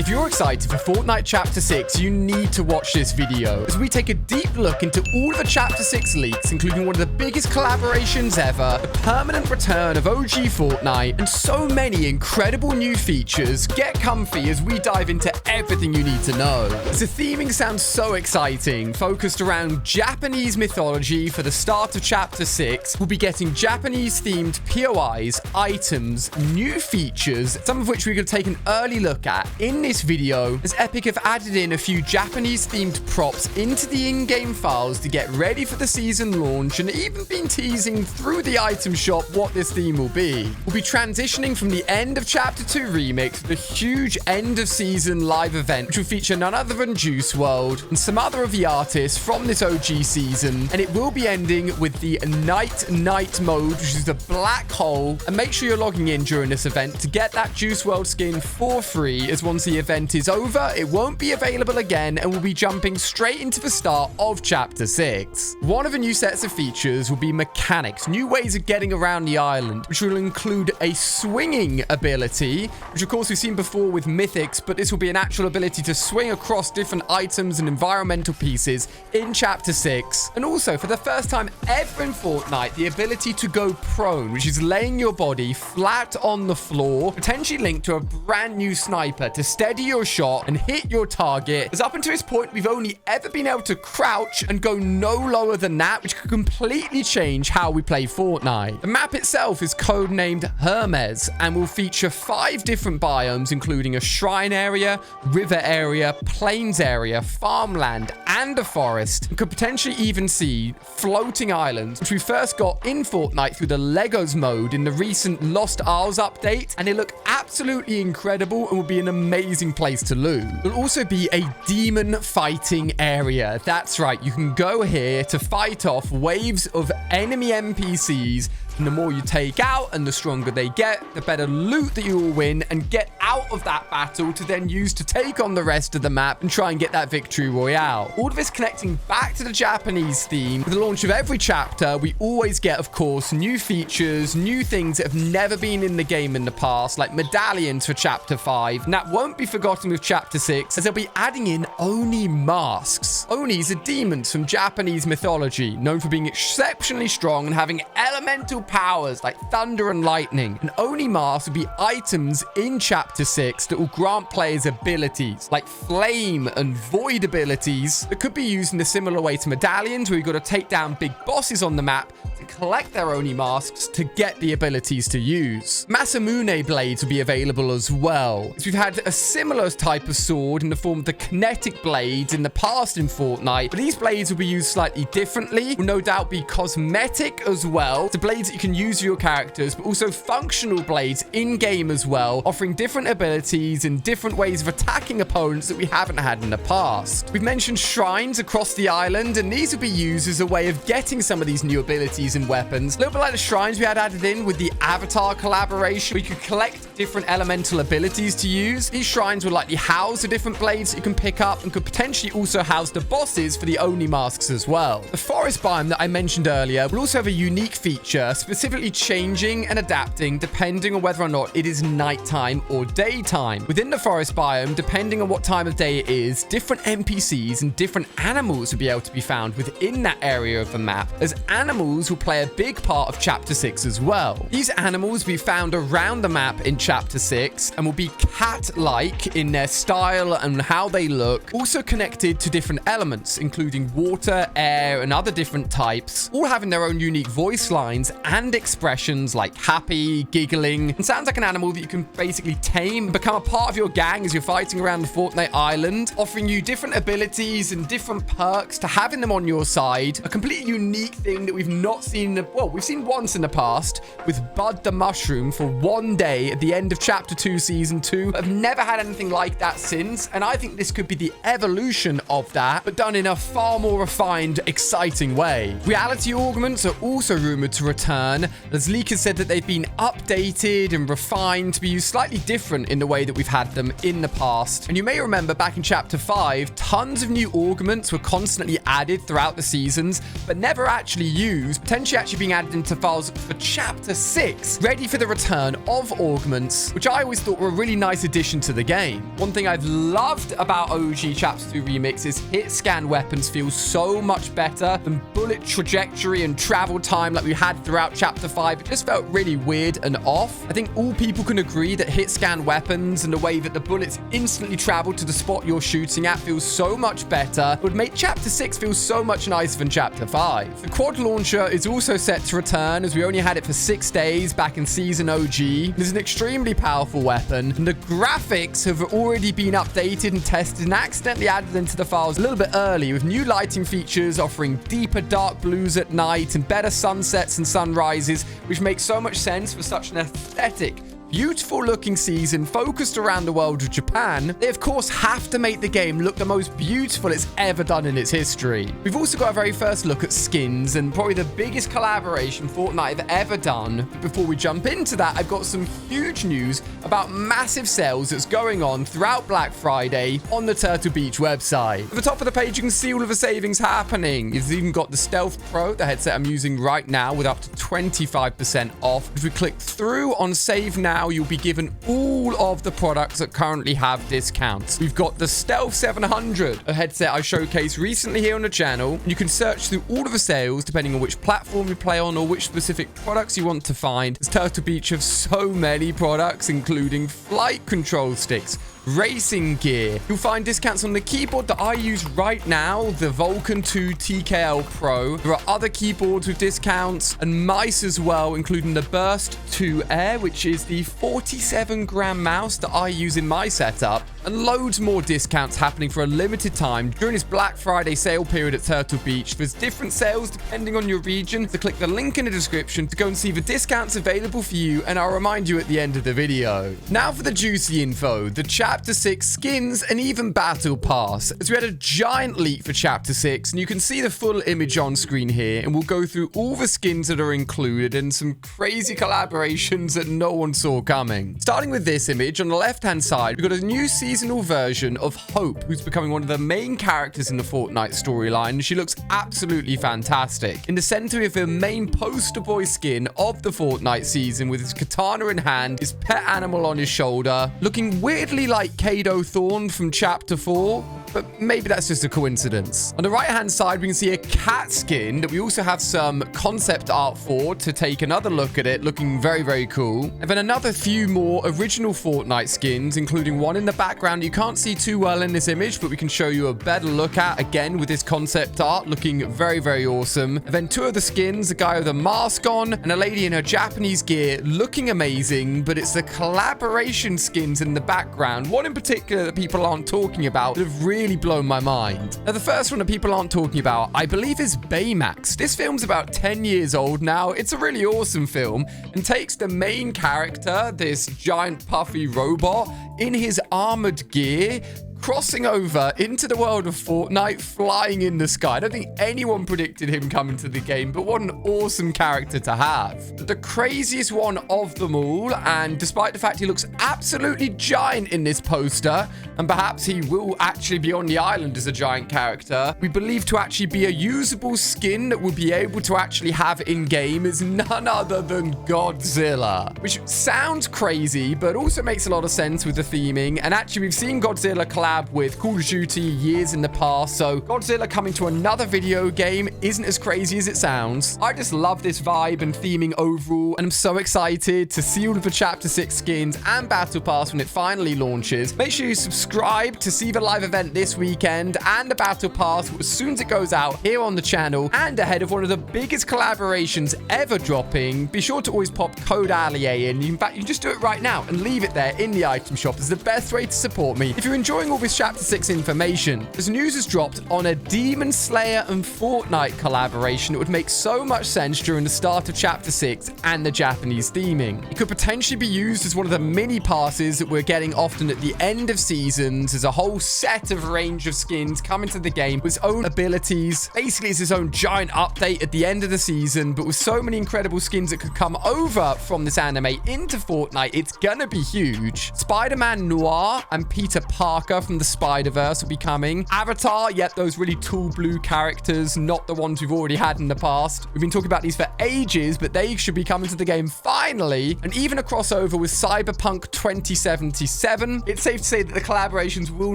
If you're excited for Fortnite Chapter 6, you need to watch this video, as we take a deep look into all of the Chapter 6 leaks, including one of the biggest collaborations ever, the permanent return of OG Fortnite, and so many incredible new features. Get comfy as we dive into everything you need to know. The theming sounds so exciting, focused around Japanese mythology for the start of Chapter 6. We'll be getting Japanese-themed POIs, items, new features, some of which we could take an early look at in this video, as Epic have added in a few Japanese-themed props into the in-game files to get ready for the season launch, and even been teasing through the item shop what this theme will be. We'll be transitioning from the end of Chapter 2 Remix to the huge end-of-season live event, which will feature none other than Juice WRLD and some other of the artists from this OG season, and it will be ending with the Night mode, which is the black hole. And make sure you're logging in during this event to get that Juice WRLD skin for free, as once the event is over, it won't be available again, and we'll be jumping straight into the start of Chapter 6. One of the new sets of features will be mechanics, new ways of getting around the island, which will include a swinging ability, which of course we've seen before with Mythics, but this will be an actual ability to swing across different items and environmental pieces in Chapter 6. And also, for the first time ever in Fortnite, the ability to go prone, which is laying your body flat on the floor, potentially linked to a brand new sniper to steady your shot and hit your target, as up until this point, we've only ever been able to crouch and go no lower than that, which could completely change how we play Fortnite. The map itself is codenamed Hermes and will feature 5 different biomes, including a shrine area, river area, plains area, farmland, and a forest, and could potentially even see floating islands, which we first got in Fortnite through the Legos mode in the recent Lost Isles update, and they look absolutely incredible and will be an amazing place to loot. There'll also be a demon fighting area. That's right, you can go here to fight off waves of enemy NPCs, and the more you take out and the stronger they get, the better loot that you will win and get out of that battle to then use to take on the rest of the map and try and get that victory royale. All of this connecting back to the Japanese theme. With the launch of every chapter, we always get, of course, new features, new things that have never been in the game in the past, like medallions for Chapter 5, and that won't be forgotten with Chapter 6, as they'll be adding in Oni masks. Onis are demons from Japanese mythology, known for being exceptionally strong and having elemental powers like thunder and lightning. And Oni masks will be items in Chapter 6 that will grant players abilities like flame and void abilities that could be used in a similar way to medallions, where you've got to take down big bosses on the map to collect their Oni masks to get the abilities to use. Masamune blades will be available as well, as we've had a similar type of sword in the form of the kinetic blades in the past in Fortnite, but these blades will be used slightly differently, will no doubt be cosmetic as well. The blades that you can use for your characters, but also functional blades in-game as well, offering different abilities and different ways of attacking opponents that we haven't had in the past. We've mentioned shrines across the island, and these will be used as a way of getting some of these new abilities and weapons. A little bit like the shrines we had added in with the Avatar collaboration. We could collect different elemental abilities to use. These shrines will likely house the different blades that you can pick up, and could potentially also house the bosses for the Oni masks as well. The forest biome that I mentioned earlier will also have a unique feature, specifically changing and adapting depending on whether or not it is nighttime or daytime. Within the forest biome, depending on what time of day it is, different NPCs and different animals will be able to be found within that area of the map, as animals will play a big part of Chapter 6 as well. These animals will be found around the map in Chapter 6 and will be cat-like in their style and how they look, also connected to different elements, including water, air, and other different types, all having their own unique voice lines and expressions like happy, giggling, and sounds like an animal that you can basically tame and become a part of your gang as you're fighting around the Fortnite island, offering you different abilities and different perks to having them on your side. A completely unique thing that we've not seen, well, we've seen once in the past with Bud the Mushroom for one day at the end of Chapter 2 Season 2. I've never had anything like that since, and I think this could be the evolution of that, but done in a far more refined, exciting way. Reality augments are also rumored to return, as leakers said that they've been updated and refined to be used slightly different in the way that we've had them in the past. And you may remember back in Chapter 5, tons of new augments were constantly added throughout the seasons, but never actually used, potentially actually being added into files for Chapter 6, ready for the return of augments elements, which I always thought were a really nice addition to the game. One thing I've loved about OG Chapter 2 Remix is hit scan weapons feel so much better than bullet trajectory and travel time like we had throughout Chapter 5. It just felt really weird and off. I think all people can agree that hit scan weapons and the way that the bullets instantly travel to the spot you're shooting at feels so much better. It would make Chapter 6 feel so much nicer than Chapter 5. The quad launcher is also set to return, as we only had it for 6 days back in Season OG. It is an extremely powerful weapon, and the graphics have already been updated and tested and accidentally added into the files a little bit early, with new lighting features offering deeper dark blues at night and better sunsets and sunrises, which makes so much sense for such an aesthetic, beautiful looking season focused around the world of Japan. They of course have to make the game look the most beautiful it's ever done in its history. We've also got our very first look at skins and probably the biggest collaboration Fortnite have ever done. But before we jump into that, I've got some huge news about massive sales that's going on throughout Black Friday on the Turtle Beach website. At the top of the page, you can see all of the savings happening. You've even got the Stealth Pro, the headset I'm using right now, with up to 25% off. If we click through on Save Now, you'll be given all of the products that currently have discounts. We've got the Stealth 700, a headset I showcased recently here on the channel. You can search through all of the sales depending on which platform you play on or which specific products you want to find, as Turtle Beach have so many products, including flight control sticks, racing gear. You'll find discounts on the keyboard that I use right now, the Vulcan 2 TKL Pro. There are other keyboards with discounts and mice as well, including the Burst 2 Air, which is the 47-gram mouse that I use in my setup, and loads more discounts happening for a limited time during this Black Friday sale period at Turtle Beach. There's different sales depending on your region, so click the link in the description to go and see the discounts available for you, and I'll remind you at the end of the video. Now for the juicy info, the Chapter 6 skins and even Battle Pass, as we had a giant leak for Chapter 6, and you can see the full image on screen here, and we'll go through all the skins that are included and some crazy collaborations that no one saw coming. Starting with this image, on the left-hand side, we've got a new seasonal version of Hope, who's becoming one of the main characters in the Fortnite storyline. She looks absolutely fantastic. In the center of the main poster boy skin of the Fortnite season, with his katana in hand, his pet animal on his shoulder, looking weirdly like Kado Thorn from Chapter 4, but maybe that's just a coincidence. On the right-hand side, we can see a cat skin that we also have some concept art for to take another look at it, looking very, very cool. And then another few more original Fortnite skins, including one in the background you can't see too well in this image, but we can show you a better look at, again, with this concept art, looking very, very awesome. And then two of the skins, a guy with a mask on and a lady in her Japanese gear, looking amazing, but it's the collaboration skins in the background, one in particular that people aren't talking about, that have really blown my mind. Now, the first one that people aren't talking about, I believe, is Baymax. This film's about 10 years old now. It's a really awesome film and takes the main character, this giant puffy robot, in his armored gear, crossing over into the world of Fortnite, flying in the sky. I don't think anyone predicted him coming to the game, but what an awesome character to have. But the craziest one of them all, and despite the fact he looks absolutely giant in this poster, and perhaps he will actually be on the island as a giant character, we believe to actually be a usable skin that we'll be able to actually have in-game, is none other than Godzilla. Which sounds crazy, but also makes a lot of sense with the theming. And actually, we've seen Godzilla collab with Call of Duty years in the past, so Godzilla coming to another video game isn't as crazy as it sounds. I just love this vibe and theming overall, and I'm so excited to see all of the Chapter 6 skins and Battle Pass when it finally launches. Make sure you subscribe to see the live event this weekend and the Battle Pass as soon as it goes out here on the channel, and ahead of one of the biggest collaborations ever dropping. Be sure to always pop code ALIA in. In fact, you can just do it right now and leave it there in the item shop. It's the best way to support me. If you're enjoying all this Chapter 6 information, as news has dropped on a Demon Slayer and Fortnite collaboration, it would make so much sense during the start of Chapter 6 and the Japanese theming. It could potentially be used as one of the mini passes that we're getting often at the end of seasons, as a whole set of range of skins coming to the game with its own abilities. Basically, it's its own giant update at the end of the season, but with so many incredible skins that could come over from this anime into Fortnite, it's gonna be huge. Spider-Man Noir and Peter Parker from from the Spider-Verse will be coming. Avatar, yep, those really tall blue characters, not the ones we've already had in the past. We've been talking about these for ages, but they should be coming to the game finally. And even a crossover with Cyberpunk 2077. It's safe to say that the collaborations will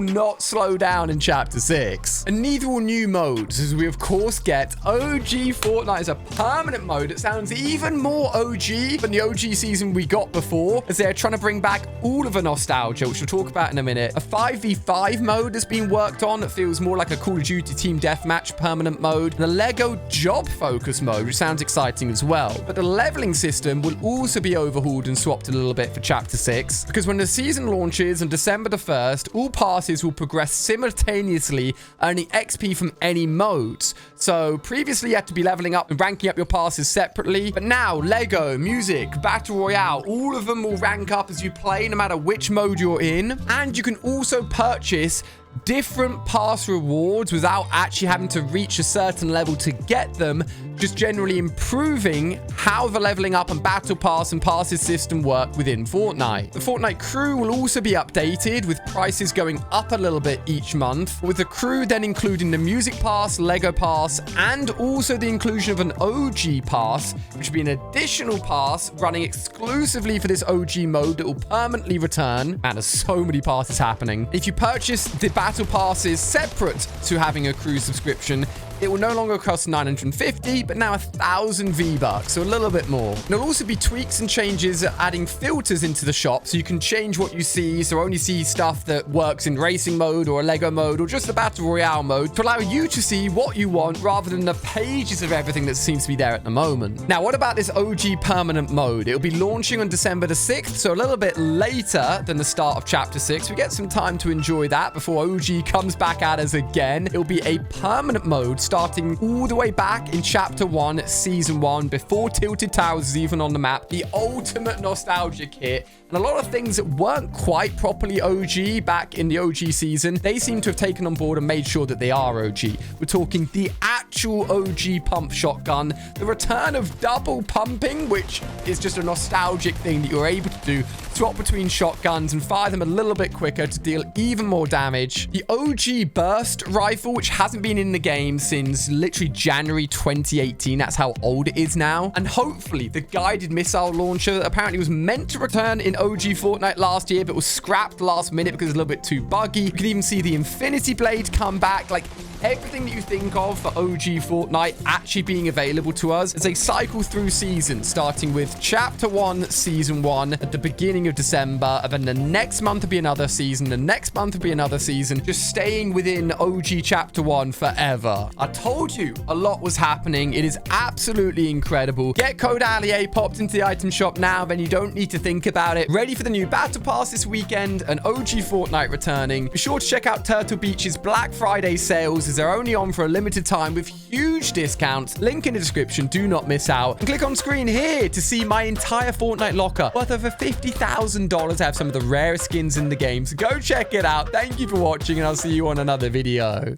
not slow down in Chapter 6. And neither will new modes, as we of course get OG Fortnite as a permanent mode. It sounds even more OG than the OG season we got before, as they're trying to bring back all of the nostalgia, which we'll talk about in a minute. A 5v5 mode has been worked on that feels more like a Call of Duty Team Deathmatch permanent mode. And a Lego job focus mode, which sounds exciting as well. But the leveling system will also be overhauled and swapped a little bit for Chapter 6, because when the season launches on December the 1st, all passes will progress simultaneously, earning XP from any modes. So previously you had to be leveling up and ranking up your passes separately, but now Lego, Music, Battle Royale, all of them will rank up as you play no matter which mode you're in. And you can also purchase different pass rewards without actually having to reach a certain level to get them, just generally improving how the leveling up and battle pass and passes system work within Fortnite. The Fortnite crew will also be updated, with prices going up a little bit each month, with the crew then including the music pass, Lego pass, and also the inclusion of an OG pass, which will be an additional pass running exclusively for this OG mode that will permanently return. Man, there's so many passes happening. If you purchase the battle passes separate to having a crew subscription, it will no longer cost 950, but now 1,000 V-Bucks, so a little bit more. And there'll also be tweaks and changes adding filters into the shop, so you can change what you see, so only see stuff that works in racing mode or a Lego mode or just the Battle Royale mode, to allow you to see what you want rather than the pages of everything that seems to be there at the moment. Now, what about this OG permanent mode? It'll be launching on December the 6th, so a little bit later than the start of Chapter 6. We get some time to enjoy that before OG comes back at us again. It'll be a permanent mode starting all the way back in Chapter 1, Season 1, before Tilted Towers is even on the map. The ultimate nostalgia kit. And a lot of things that weren't quite properly OG back in the OG season, they seem to have taken on board and made sure that they are OG. We're talking the actual OG pump shotgun, the return of double pumping, which is just a nostalgic thing that you're able to do. Swap between shotguns and fire them a little bit quicker to deal even more damage. The OG burst rifle, which hasn't been in the game since literally January 2018. That's how old it is now. And hopefully the guided missile launcher that apparently was meant to return in OG Fortnite last year, but was scrapped last minute because it's a little bit too buggy. You can even see the Infinity Blade come back. Like, everything that you think of for OG Fortnite actually being available to us as they cycle through seasons, starting with Chapter 1, Season 1 at the beginning of December, and then the next month will be another season, the next month will be another season, just staying within OG Chapter 1 forever. I told you a lot was happening. It is absolutely incredible. Get code Allier popped into the item shop now, then you don't need to think about it. Ready for the new Battle Pass this weekend and OG Fortnite returning. Be sure to check out Turtle Beach's Black Friday sales, as they're only on for a limited time with huge discounts. Link in the description, do not miss out. And click on screen here to see my entire Fortnite locker worth over $50,000. I have some of the rarest skins in the game, so go check it out. Thank you for watching, and I'll see you on another video.